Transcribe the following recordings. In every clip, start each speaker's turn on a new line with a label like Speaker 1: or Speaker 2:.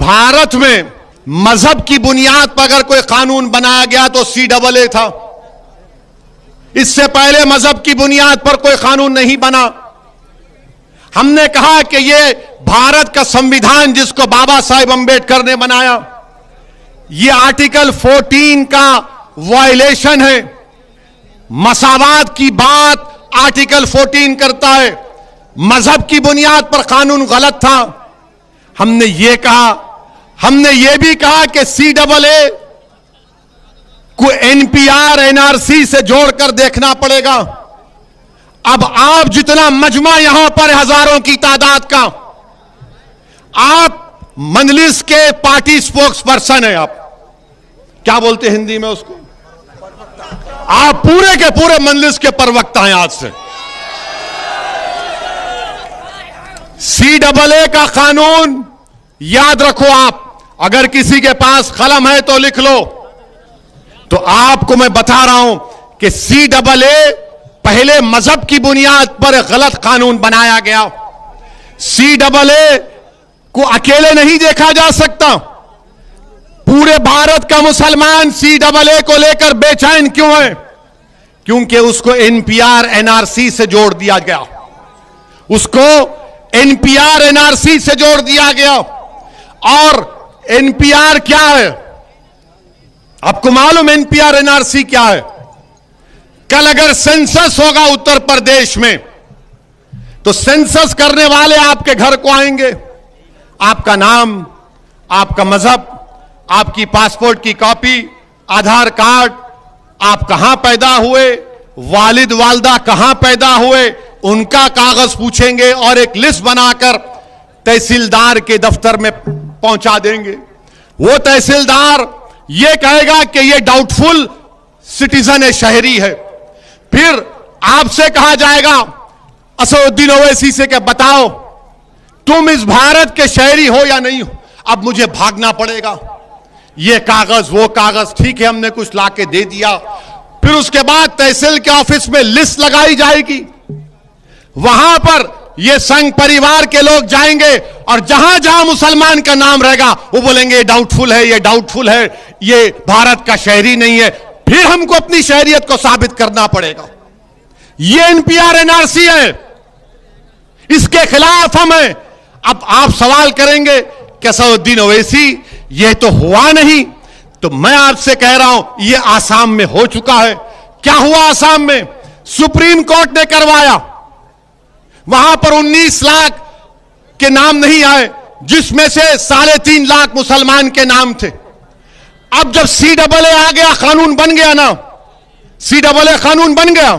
Speaker 1: भारत में मजहब की बुनियाद पर अगर कोई कानून बनाया गया तो CAA था। इससे पहले मजहब की बुनियाद पर कोई कानून नहीं बना। हमने कहा कि यह भारत का संविधान जिसको बाबा साहेब अंबेडकर ने बनाया, यह आर्टिकल 14 का वायलेशन है। मसावात की बात आर्टिकल 14 करता है। मजहब की बुनियाद पर कानून गलत था। हमने ये कहा, हमने ये भी कहा कि CAA को NPR NRC से जोड़कर देखना पड़ेगा। अब आप जितना मजमा यहां पर हजारों की तादाद का, आप मजलिस के पार्टी स्पोक्स पर्सन है। आप क्या बोलते हैं हिंदी में उसको? आप पूरे के पूरे मजलिस के प्रवक्ता हैं। आज से CAA का कानून याद रखो। आप अगर किसी के पास कलम है तो लिख लो। तो आपको मैं बता रहा हूं कि CAA पहले मजहब की बुनियाद पर गलत कानून बनाया गया। CAA को अकेले नहीं देखा जा सकता। पूरे भारत का मुसलमान CAA को लेकर बेचैन क्यों है? क्योंकि उसको NPR NRC से जोड़ दिया गया। उसको NPR NRC से जोड़ दिया गया। और NPR क्या है? आपको मालूम NPR NRC क्या है? कल अगर सेंसस होगा उत्तर प्रदेश में तो सेंसस करने वाले आपके घर को आएंगे। आपका नाम, आपका मजहब, आपकी पासपोर्ट की कॉपी, आधार कार्ड, आप कहां पैदा हुए, वालिद वालदा कहां पैदा हुए, उनका कागज पूछेंगे और एक लिस्ट बनाकर तहसीलदार के दफ्तर में पहुंचा देंगे। वो तहसीलदार ये कहेगा कि ये डाउटफुल सिटीजन है, शहरी है। फिर आपसे कहा जाएगा असदुद्दीन ओवैसी से कि बताओ तुम इस भारत के शहरी हो या नहीं हो। अब मुझे भागना पड़ेगा। ये कागज, वो कागज, ठीक है हमने कुछ लाके दे दिया। फिर उसके बाद तहसील के ऑफिस में लिस्ट लगाई जाएगी। वहां पर ये संघ परिवार के लोग जाएंगे और जहां जहां मुसलमान का नाम रहेगा वो बोलेंगे ये डाउटफुल है, ये डाउटफुल है, ये भारत का शहरी नहीं है। फिर हमको अपनी शहरियत को साबित करना पड़ेगा। ये NPR NRC है, इसके खिलाफ हम हैं। अब आप सवाल करेंगे कि असदुद्दीन ओवैसी ये तो हुआ नहीं। तो मैं आपसे कह रहा हूं ये आसाम में हो चुका है। क्या हुआ आसाम में? सुप्रीम कोर्ट ने करवाया। वहां पर 19 लाख के नाम नहीं आए, जिसमें से 3.5 लाख मुसलमान के नाम थे। अब जब CAA आ गया, कानून बन गया ना, CAA कानून बन गया,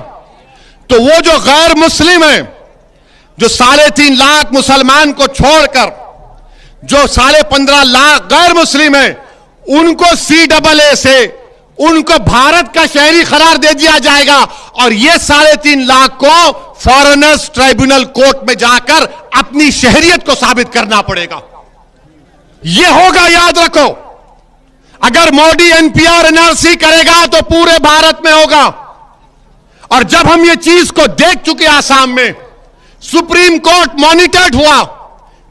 Speaker 1: तो वो जो गैर मुस्लिम है, जो 3.5 लाख मुसलमान को छोड़कर जो 15.5 लाख गैर मुस्लिम है, उनको CAA से उनको भारत का शहरी करार दे दिया जाएगा। और ये 3.5 लाख को फॉरेनर्स ट्राइब्यूनल कोर्ट में जाकर अपनी शहरियत को साबित करना पड़ेगा। ये होगा, याद रखो। अगर मोदी NPR NRC करेगा तो पूरे भारत में होगा। और जब हम ये चीज को देख चुके आसाम में, सुप्रीम कोर्ट मॉनिटर्ड हुआ,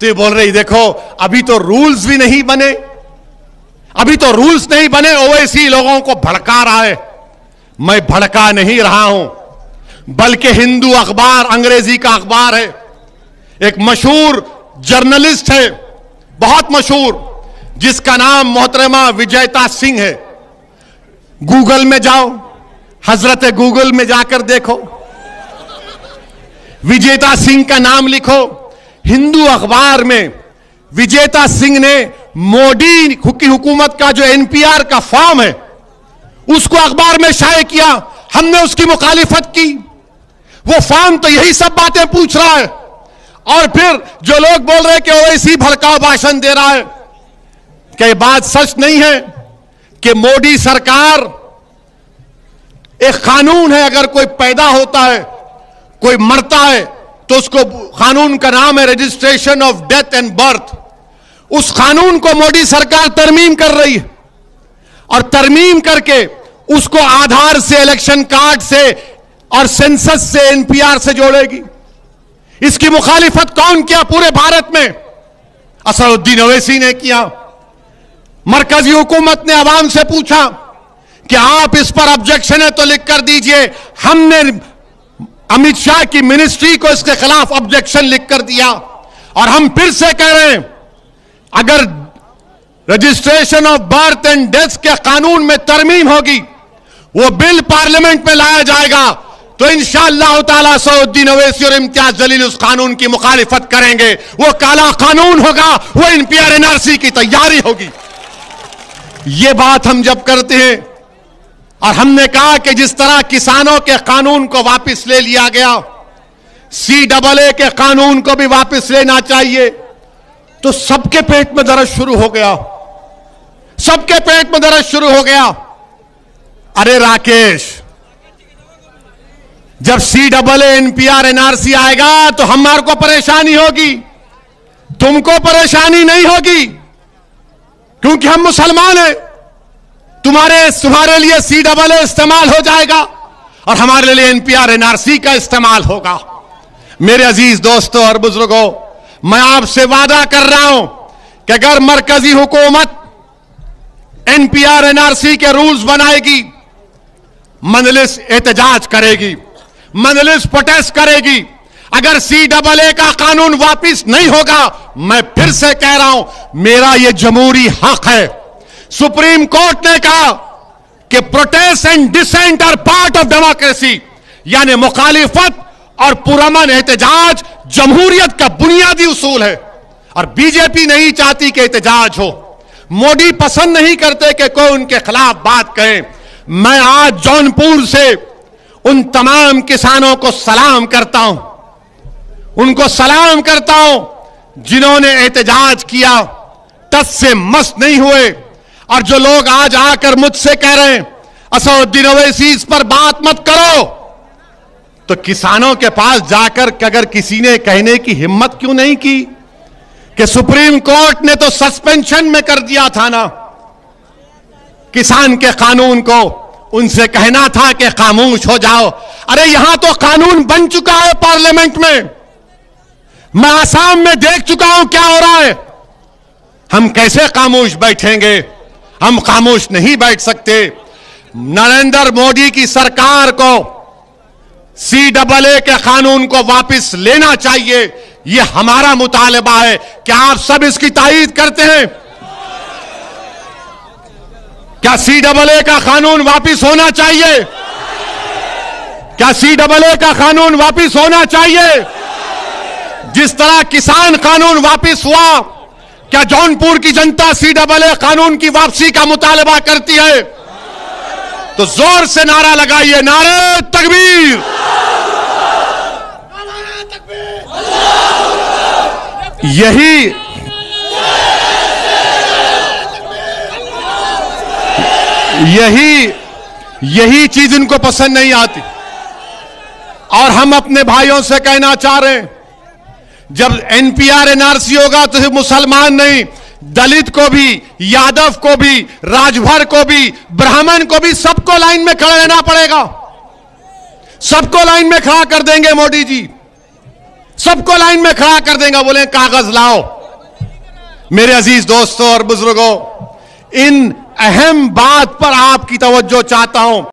Speaker 1: तो ये बोल रही देखो अभी तो रूल्स भी नहीं बने, अभी तो रूल्स नहीं बने, ओवैसी लोगों को भड़का रहा है। मैं भड़का नहीं रहा हूं, बल्कि हिंदू अखबार, अंग्रेजी का अखबार है, एक मशहूर जर्नलिस्ट है, बहुत मशहूर, जिसका नाम मोहतरमा विजेता सिंह है। गूगल में जाओ, हजरत गूगल में जाकर देखो, विजेता सिंह का नाम लिखो। हिंदू अखबार में विजेता सिंह ने मोदी की हुकूमत का जो NPR का फॉर्म है उसको अखबार में शाये किया। हमने उसकी मुखालिफत की। वो फॉर्म तो यही सब बातें पूछ रहा है। और फिर जो लोग बोल रहे हैं कि ओवैसी भड़काऊ भाषण दे रहा है, क्या ये बात सच नहीं है कि मोदी सरकार, एक कानून है, अगर कोई पैदा होता है, कोई मरता है, तो उसको कानून का नाम है registration of death and birth. उस कानून को मोदी सरकार तरमीम कर रही है और तरमीम करके उसको आधार से, इलेक्शन कार्ड से और सेंसस से, NPR से जोड़ेगी। इसकी मुखालिफत कौन किया पूरे भारत में? असदुद्दीन ओवैसी ने किया। मरकजी हुकूमत ने आवाम से पूछा कि आप इस पर ऑब्जेक्शन है तो लिख कर दीजिए। हमने अमित शाह की मिनिस्ट्री को इसके खिलाफ ऑब्जेक्शन लिख कर दिया और हम फिर से कह रहे हैं, अगर registration of birth and death के कानून में तरमीम होगी, वो बिल पार्लियामेंट में लाया जाएगा, तो इंशाअल्लाह ताला सऊद्दीन ओवैसी और इम्तियाज जलील उस कानून की मुखालिफत करेंगे। वो काला कानून होगा, वो एनपीआर एनआरसी की तैयारी होगी। ये बात हम जब करते हैं और हमने कहा कि जिस तरह किसानों के कानून को वापस ले लिया गया, CAA के कानून को भी वापस लेना चाहिए, तो सबके पेट में दर्द शुरू हो गया, सबके पेट में दर्द शुरू हो गया। अरे राकेश, जब CAA एनपीआर एनआरसी आएगा तो हमारे को परेशानी होगी, तुमको परेशानी नहीं होगी, क्योंकि हम मुसलमान हैं। तुम्हारे लिए CAA इस्तेमाल हो जाएगा और हमारे लिए एनपीआर एनआरसी का इस्तेमाल होगा। मेरे अजीज दोस्तों और बुजुर्गों, मैं आपसे वादा कर रहा हूं कि अगर मरकजी हुकूमत एनपीआर एनआरसी के रूल्स बनाएगी, मजलिस एहतजाज करेगी, मजलिस प्रोटेस्ट करेगी। अगर CAA का कानून वापिस नहीं होगा, मैं फिर से कह रहा हूं, मेरा यह जमहूरी हक है। सुप्रीम कोर्ट ने कहा कि protest and dissent are part of democracy, यानी मुखालिफत और पुरअमन एहतजाज जमहूरियत का बुनियादी उसूल है। और बीजेपी नहीं चाहती कि एहतजाज हो, मोदी पसंद नहीं करते कि कोई उनके खिलाफ बात कहे। मैं आज जौनपुर से उन तमाम किसानों को सलाम करता हूं, उनको सलाम करता हूं जिन्होंने एहतजाज किया, टस से मस नहीं हुए। और जो लोग आज आकर मुझसे कह रहे हैं असदुद्दीन ओवैसी इस पर बात मत करो, तो किसानों के पास जाकर अगर किसी ने कहने की हिम्मत क्यों नहीं की कि सुप्रीम कोर्ट ने तो सस्पेंशन में कर दिया था ना किसान के कानून को, उनसे कहना था कि खामोश हो जाओ। अरे यहां तो कानून बन चुका है पार्लियामेंट में, मैं आसाम में देख चुका हूं क्या हो रहा है। हम कैसे खामोश बैठेंगे? हम खामोश नहीं बैठ सकते। नरेंद्र मोदी की सरकार को CAA के कानून को वापस लेना चाहिए, यह हमारा मुतालबा है। क्या आप सब इसकी तायीद करते हैं? क्या CAA का कानून वापस होना चाहिए? क्या CAA का कानून वापस होना चाहिए? जिस तरह किसान कानून वापस हुआ, क्या जौनपुर की जनता CAA कानून की वापसी का मुतालबा करती है? तो जोर से नारा लगाइए, नारे तकबीर। यही चीज इनको पसंद नहीं आती। और हम अपने भाइयों से कहना चाह रहे हैं, जब एनपीआर एनआरसी होगा तो सिर्फ मुसलमान नहीं, दलित को भी, यादव को भी, राजभर को भी, ब्राह्मण को भी, सबको लाइन में खड़ा रहना पड़ेगा। सबको लाइन में खड़ा कर देंगे मोदी जी, सबको लाइन में खड़ा कर देंगे। बोले कागज लाओ। मेरे अजीज दोस्तों और बुजुर्गों, इन अहम बात पर आपकी तवज्जो चाहता हूं।